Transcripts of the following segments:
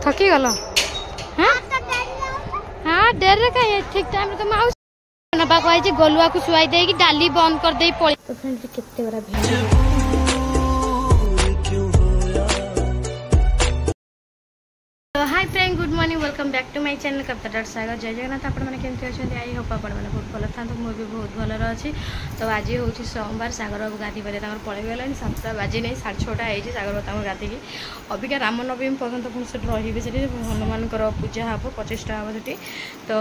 थकी गल हाँ हाँ डेरे कहीं ठीक टाइम तो माउस नबाक आई गलुआ को शुआई देगी डाली बंद कर दे पड़े तो फ्रेंड केते बड़ा भेड़ hi friend good morning welcome back to my channel Kavita Sagar जय जगन्नाथ आपण मैंने केमती अच्छा आई होप आपण मैंने बहुत भल था मुझे बहुत भलर अच्छी तो आज हूँ सोमवार सागर बाबू गाधी पर पलि गला 7टा बाजी नहीं 6:30 है सागर बाबू गाधी अबिका रामनवमी पर्यटन पुणी से रही से हनुमान पूजा हम 25टा हम से तो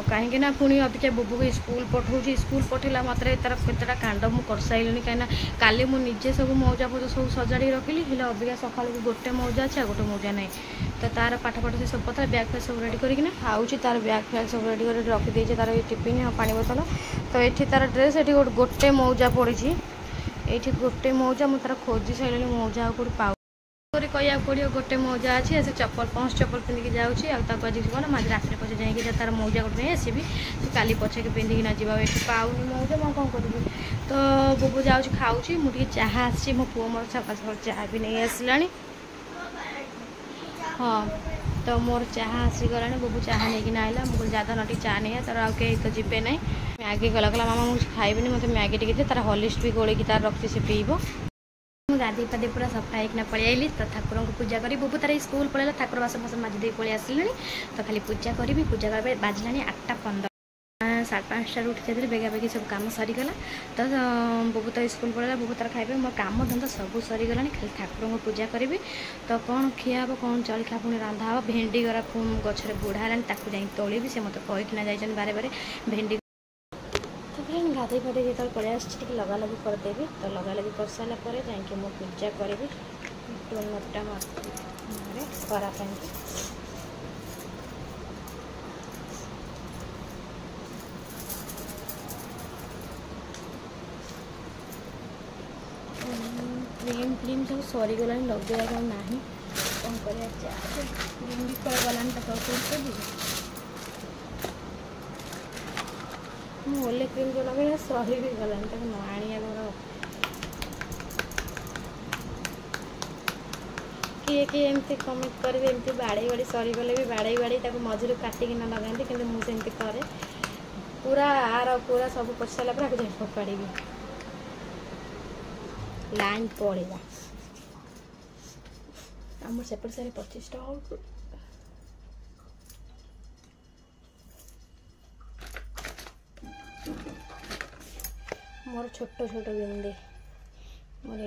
कहीं पुणी अबिका बुबू को स्कूल पठाऊँ स्कूल पठेला मात्र तार केतटा कांड मुझे कर सारे कहीं काली मुझे सब मौजा फौजा सब सजाड़ी रखिली हेल्ले अबिका सका गोटे मौजा अच्छे गोटे मौजा नहीं तो तार पाठ पाठ से सब पता बैग फैग सब रेडी करना खाऊँ तार बैग फैग सब रेडी कर रखीदे तार टिफिन पानी बोतल तो ये तार ड्रेस ये गोटे मौजा पड़ी ये गोटे मौजा मुझे तार खोजी सारे मौजा कौट पाऊ कह पड़ो गोटे मौजा अच्छी से चप्पल 5 चप्पल पिंधिकी जाऊँगी आज कौन मुझे रास्ते पचे जाइए तार मौजा गोटे नहीं आसबि काली पछे पिंधिकी ना जावा ये पाऊनी मौजा मैं कौन करी तो बुबू जाऊँगी खाऊँ मुझे चाह आसी मो पुओ मोर सका सका चाह भी नहीं आसला हाँ तो मोर चाह आसीगला बुबू चाह नहीं कि आइला मुझे ज्यादा नटी चाह नहीं है तार आगे तो जीवे ना मैगी गला कहला मामा मुझे खाइबी मत मैगी टी तार हॉर्लिक्स भी गोल तार रखी से पीब गाधी पाधी पूरा सफा होना पलि आइली तो ठाकुर को पूजा करी बुबू तार स्कूल पलैला ठाकुर बासन फासन माजी दे पलि आसिले तो खाली पूजा करी पूजा कर बाजिला 8:15 5:30 उठी जाते बेगा बेगी सब कम सरीगला तो बुबू तो स्कूल पढ़ा बुबू तार खाइबे मोर काम धंदा सब सरीगला खाली ठाकुर को पूजा करी तो कौन खिया हम कौन जलखा पुणी रंधा हम भेंडी गरा गचर बुढ़ा है जा तोली से मत कहीकिना जाइए बारे बारे भेंडी तो फ्रेंड गाधे फाधे जो पलि आस लगा लगी करदेवी तो लगा लगी कर सारापर जा मो पूजा करी टोनटा करापी क्रीम फ्रीम सब सरीगला लगेगा ना कौन कर क्रीम भी गलानी मुझे क्रीम जो लगे सही भी गलानी तक न आनिया किए किए एमती कमेंट करेंगे एमती बाड़े बाड़ी सरीगले भी बाड़े बाड़ी मझे काटिकी न लगाती कि मुझे करे पूरा आर पूरा सब कर सारा पर जाए फोपाड़ी लाइन पड़ेगा आम सेपट सारे 25टा मोर छोट छोट बिंदी मोर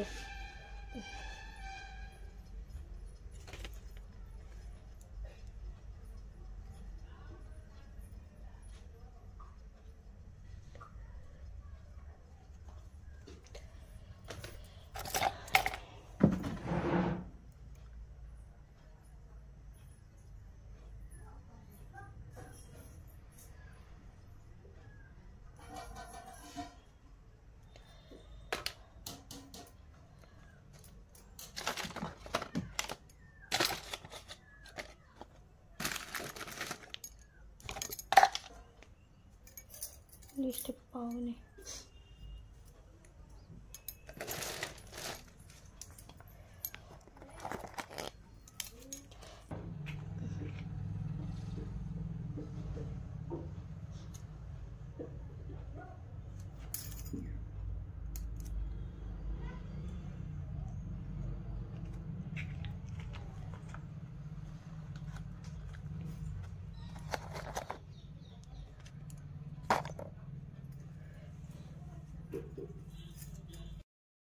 लिस्ट पाऊनी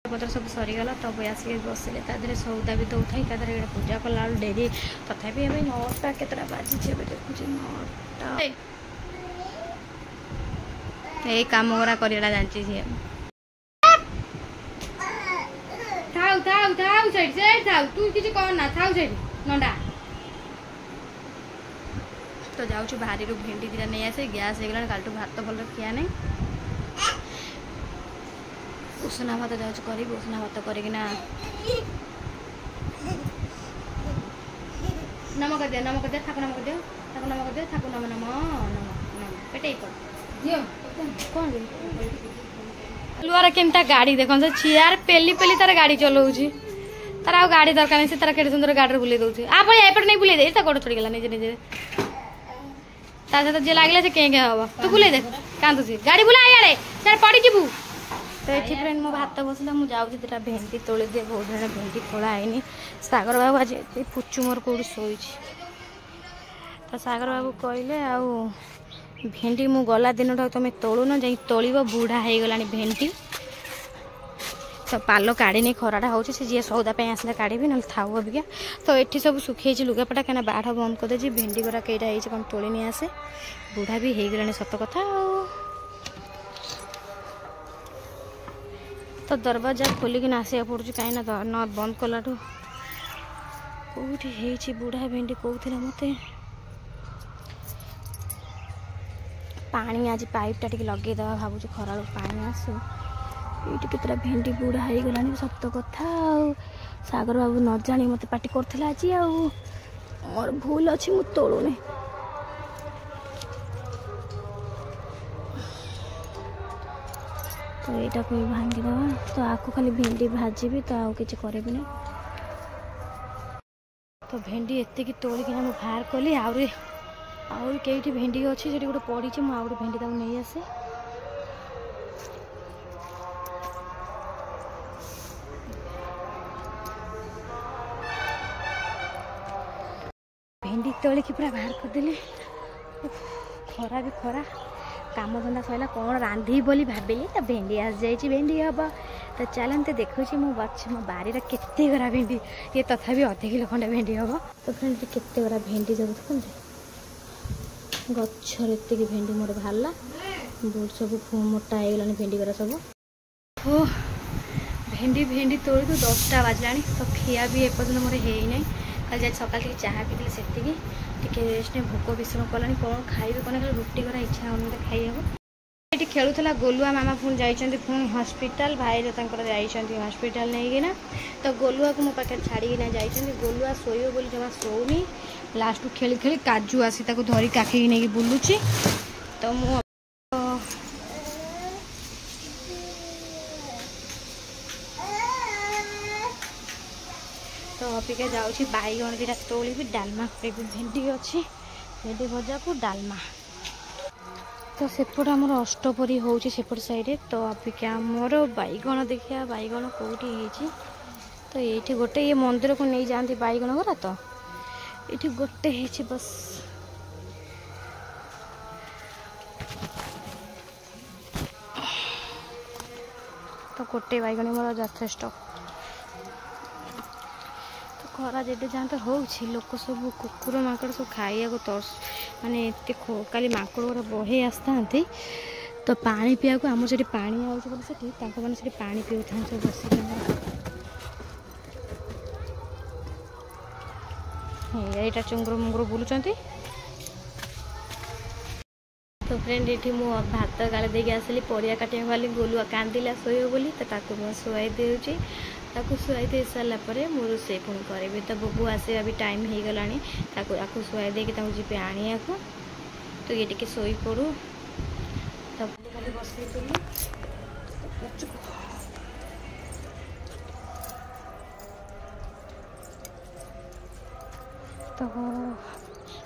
पत्र सब सरीगला तब आसिक बसिले तादे सौदा भी दौथा तादे पूजा कला डेरी तथापि हमें 9टा केतटा बाजी देखुचे 9टा यही कम गुरा करा जानची सी थाउ थाउ थाउ से थाउ तू किसी कह ना थाउ से नंडा तो जाऊँ बाहरी भेंडी दिटा नहीं आसे गैस हो गला कालू भात भल खिया नहीं उसना भात जाऊँ करी उसना भात करना नमक दे ठाकुर नमक दे ठाकुर नमक दे ठाकुर नम नम नम नम पेटे कौन लुआर केमता गाड़ी देख चेयर पेली पेली तार गाड़ी चलाऊँ तार आ गाड़ी दरकार नहीं तार केटे सुंदर गाड़ी बुले दउछ आ पळे एपट नहीं बुले दे ता गोड़ छोड़ी गेला निजे निजे ता सहित जे लागले से के हबो तू बुले दे कांदुसी गाड़ी बुला याडे सर पड़ी जिबू तो ये फ्रेंड मो भात बसला मुझे जाऊँ दुटा भेंडी तोड़ दिए बहुत जन भेंडी खोला है सागर बाबू आज पुचु मोर कौट शोई तो सागर बाबू कहले आउ भेंडी मु गला दिन तुम तोलुन जा तोल बुढ़ा हो गला भेंडी तो पाल काढ़ी खराटा हो जी सौदा आसले काढ़ी ना थाऊ अबिका तो ये सब सुखी लुगापटा कहीं बाढ़ बंद करदे भेंडी गुरा कईटा कौन तोली नहीं आसे बुढ़ा भी हो गला सत कथा तो दरवाजा खोलिकी आसा पड़ू कहीं न बंद कला कौटी बुढ़ा भेंडी कहते मत पानी आज पाइपटा टी लगेद भावुँ खरा पानी आसू ये केतरा भेंडी बुढ़ा हो गला सत कथा सागर बाबू न जानी मत पार्टी करथिला आज मोर भूल अच्छी मु तोड़ूनी तो यहाँ को भांगीदे तो आपको खाली भेंडी भाजी तो आउ कि करी ना तो भेंडी एतिक तोलिकिना मुझे बाहर कली आउरी कई भेंडी अच्छी से गोटे पड़ी मुझे भेंडी तक नहीं आसे भेंडी तोलिकी पूरा बाहर करदेली खरा भी खरा काम धंदा सरला कौन रांधि बोली भाविली तो भेंडी आस जाइए भेंडी हम तो चलते देखुची मो मो बारी केते गरा भेंडी ये तथापि अधे किलो खंडे भेंडी हम तो फ्रेंड केते गरा भेंडी जब देखते गचर एति भेंडी मोर बाहरला बहुत सब मोटा हो गलानी भेंडी गरा सब हो भेंडी भेंडी तोड़ी तो 10टा बाजला तो खिया भी एपर्तन मोर है कल जा सकाल चाह पी से रेस्ट ने भोक विश्राम कलानी कौन खाइबे कौन रुटी करा इच्छा होनी तो खाई ये खेलुला गोलुआ मामा पुणी जाइए पुणी हस्पिटाल भाई हस्पिटाल नहीं ना तो गोलुआ को मो पाखे छाड़ीना जाइए गोलुआ शोब बोली जमा शोनी लास्ट को खेली खेली काजू आसी धरी काखी नहीं बुलूची तो मु तो अपिका जाऊँगी बैगण दुटा तोली डालमा कर भेंडी अच्छी भेंडी भजा को डालमा तो सेपट आमर अष्टपरी होपट साइड तो अपिका मोर बैगण देखिया बैगण कौटी है तो ये गोटे ये मंदिर को नहीं जाती बैगण गुरा तो ये गोटे है बस तो गोटे बैगणी मोर यथेष्ट खरा जेडे जहाँ तो हो लोक सब कुकुर माकड़ सब खाइया को तरस माने एत खाली माकड़ गुरा बहे आसता तो पानी पिया को आम से पानी आने से पानी पीऊ था सब बस यहाँ चुंगुर मुंगुर बुलूं तो फ्रेंड ये मु भात गाड़ी देके आसली परिया काटिया वाली गोलुआ कांदिला शोय बोली तो शुआई देउची शुआई दे सारापर मु रोसे पुणी करी तो बुबू आसे भी टाइम हो गला शुआई देकी जी आने को तो ये टे शोई पड़ू तो खाली बस तो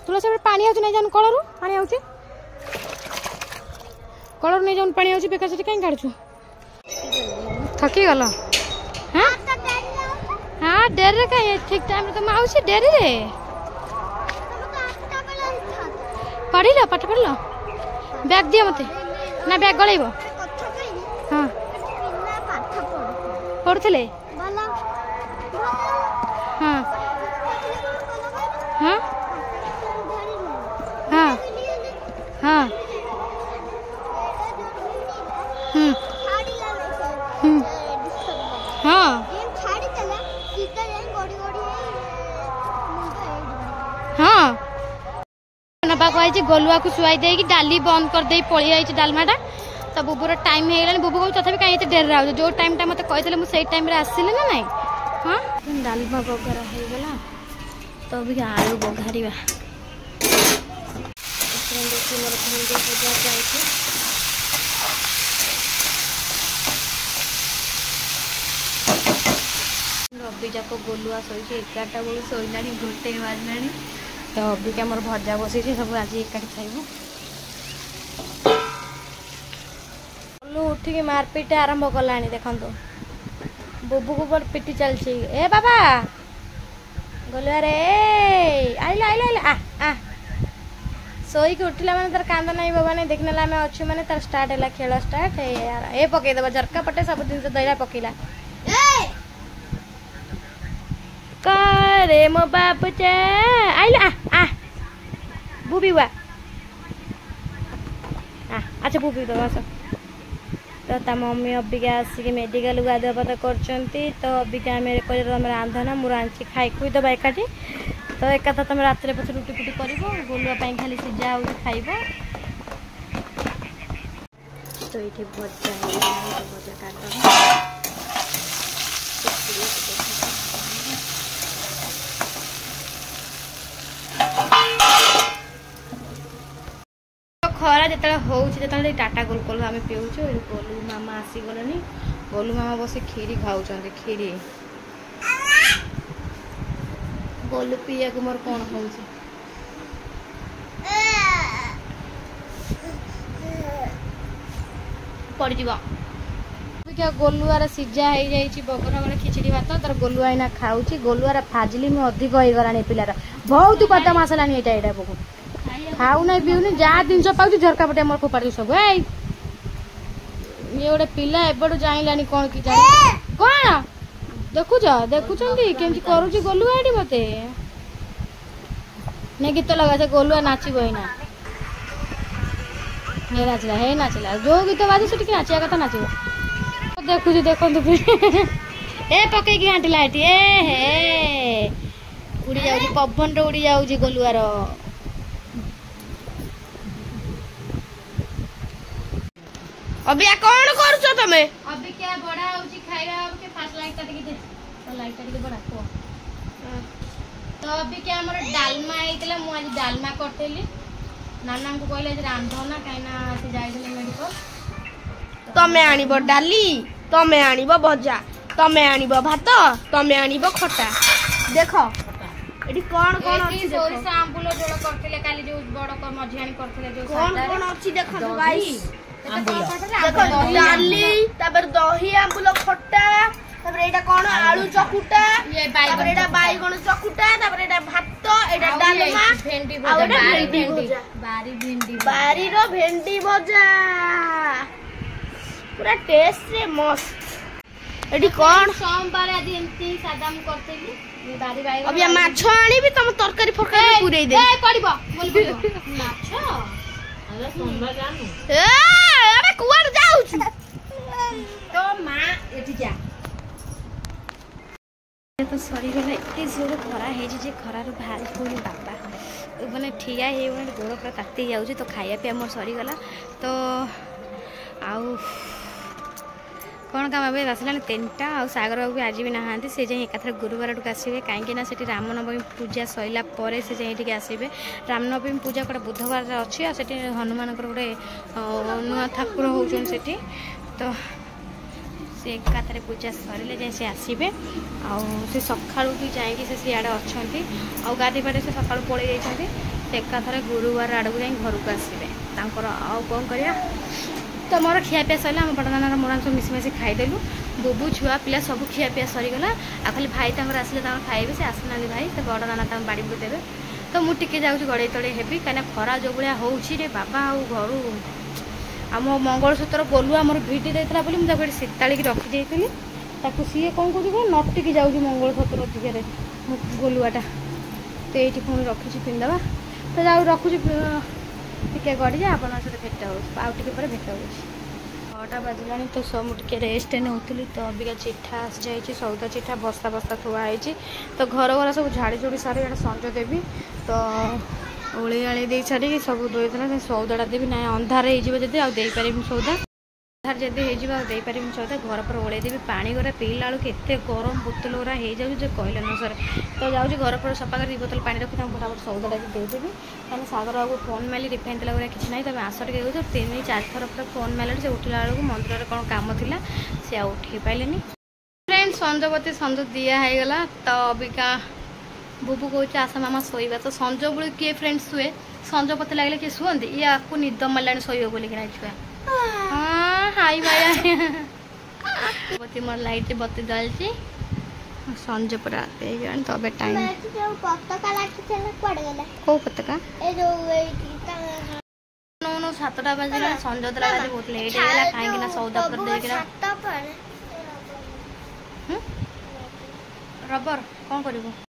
तुला पानी आउछ नहीं जान कलर पानी आउछ कलर नहीं जाऊन पानी आउछ बेकार से कहीं काढ़ु थकी गल हाँ हाँ डेरी कहीं ठीक टाइम तुम आउछ डेरी रे पढ़िल पाठ पढ़िल बैग दिए मत ना बैग गलैब हाँ पढ़ुले हाँ हाँ हाँ हाँ हाँ हाँ नबाक आई गोलुआ को शुआई दे डाली बंद कर दे पलि आई डालमाटा तो बुबूर टाइम हो गला बुबू कह तथा कहीं डेरी आउ जो टाइम टा मत कहते मुझे टाइम आसली ना ना हाँ डालमा बघार हो गला तो अभी आलू बघार अभिजाक गोलुआ शोची 11टा बेलू शोला 1 बाजला तो अबिका मोर भजा बसई सब आज एकाठी खाइबू गोलू उठिक मारपीट आरंभ कला देखो बुबू को पिटी चलती ए बाबा गोलुआ रे आइला आइला आइला आ सोई के उठिला माने तार कांद नहीं बाबा नहीं देखने आम अच्छे माने तार स्टार्ट है खेल स्टार्ट ए पकई देवा झरका पटे सब जिन दईरा पकईला करे मो बाबू चे आइला आ बुबी हुआ अच्छा बुबी दो आस तो ता मम्मी अबिका आसिक मेडिकल गाधुआपाधा कर तो अबिका आम तुम रांधना मुझे आंची खाई खुई दबा एकाठी तो एकाथ तुम रात पचे रुटी फुटी कर गोलुआपाई खाली सिझा हो खाइब तो ये भजा भजा काट खरा जो हो टाटा गोलकोल आम पीऊँ गोलू मामा आसीगले गोलू मामा बस खीरी खाऊँ खीरी गोलू पीया को मोर कौन हो पड़ जा गोलुआर सिझा हो जाए बगर बेले खिचड़ी भात तार गोलुआ इना खाऊँ गोलुआर फाजिली में अधिक हो गलानी पिलार बहुत बदमाश है यहाँ बहुत खाऊ ना पीऊनी जहाँ जिन पाऊँ झरका पटे मोर फोपाड़ी सब ये गोटे पिला एबड़ू जाइलानी कौन कि कौन देखुच केमती करुची गोलुआ ये मत नहीं गीत लगा से गोलुआ नाचब ना हे नाचला जो गीत बाजे से नाचा कथा नाचब देखुच देखु ए पकई घाटिला ए हे उड़ी जाऊँ पवन उड़ी जाऊँ गोलुआर अभी कौन करूछ तमे अभी क्या बड़ा होची खाइबा के फास्ट लाइट टा दे तो लाइट टा बड़ा को तो अभी क्या हमर डालमा आइतला मु आज डालमा करतेली नाना को कहले जे रांधो ना काइना से जाइले मेडिकल तमे आनिबो डाली तमे आनिबो भजा तमे आनिबो भात तमे आनिबो खटा देखो एडी कौन कौन अछि देखो सोरिस आंबुलो जोड़ करथिले काली जो बड़ को मझियानी करथिले जो कौन कौन अछि देखो गाइस देखो डाली तापर दही आंबुलो खट्टा तापर एटा कोन आलू चकुटा तापर एटा बाईगण चकुटा तापर एटा भात एटा डालमा भेंडी आ भजा भेंडी भजा बारी रो भेंडी भजा पूरा टेस्ट रे मस्त एडी कोन सोमवार आज एमती सादाम करतेली बारी बाई अभी माछ आनी भी तुम तरकारी फरकारी पुरै दे ए पड़िबो बोल माछ अरे सोमवार जानू ए अबे कुआर जाऊ तो मां एठी जा तो सरी गला एते जोर खरा हे जे खरार भारी होनी बाबा माने ठिया हे माने गोड़ पूरा ताती जाऊ तो खाया पे हमर सरी गला तो आउ कौन काम अब आसला 3टा आ सागर बाबू आज भी नहांती से जाए एकाथर गुरुवार टुक आसवे कहीं से रामनवमी पूजा सैला पर से जाए आसवे रामनवमी पूजा गोटे बुधवार अच्छी आ हनुमान गोटे नुआ ठाकुर होती तो से एकाथर पूजा सरिले जाए से आसवे से सका भी जाए सियाड़े अच्छा गाधी पाटे से सका पलि जाते एकाथर गुरुवार आड़क जाए घर को आसवे आउ कौन करिया तो मोर खियापिया सरला आम बड़दाना मोर सब मिशीमिशी खाईदेलु बुबू छुआ पिला सब खियापिया सरीगला आ खाली भाई आसले खाइबे से आसना भाई तो बड़दाना बाड़ी को देवे तो मुझे जाऊँ गड़े तड़े हेबी कहीं खरा जो भाया होरे बाबा आउ घर आम मंगलसूत्र गोलू आम भिडी देता मुझे सीताड़ी रखी सी कौन कौन नटिकी जाऊँ मंगलसूत्र दिगरे गोलुआटा तो ये पुणी रखी पिंधवा तो जाऊ रखुची टिके गड़ी जा आप भेट हो भेट हो 6टा बाजिला तो सब मुझे रेस्ट नौली तो अबिका चिठा आसी जाइए सौदा चिठा बस्ता बस्ता थुआई तो घर घर सब झाड़ी झुड़ी सारे यहाँ संज देवी तो ओली आली दे सारी सब देना सौदाटा देवी ना अंधार होदी आईपारि सौदा अंधार जदि होपारि सौदा घर पर ओल्ले देवी पानी गरा पीला बेलू के गरम बोतल गुरा हो जाए कहले न सर तो जाऊँगी घर पर सफा कर 2 बोतल पानी रखी फटाफट सौदाटा भी देदेवी कहीं सागर बाबू फोन मारे रिफाइन तेल गुरा किसी ना तुम आस टे 3-4 थर पूरा फोन मारे से उठला बेलू मंदिर कौन कम थी सी उठे पारे फ्रेंड्स संजपति संज दिया है गला तो अबिका बुबू कह आस मामा शोवा तो संज बेलू किए फ्रेंड्स शुए संजपति लगे किए शुअंती ये आपको निद मारे शोब बोल छुआ हाँ हाई भाई बत्ती मोर लाइट बत्ती जलती संज पूरा तो अब टाइम कौ पताका नो 7टा बजे संज देला बहुत लेट हो कहीं सौदा पर रबर कौन करूँ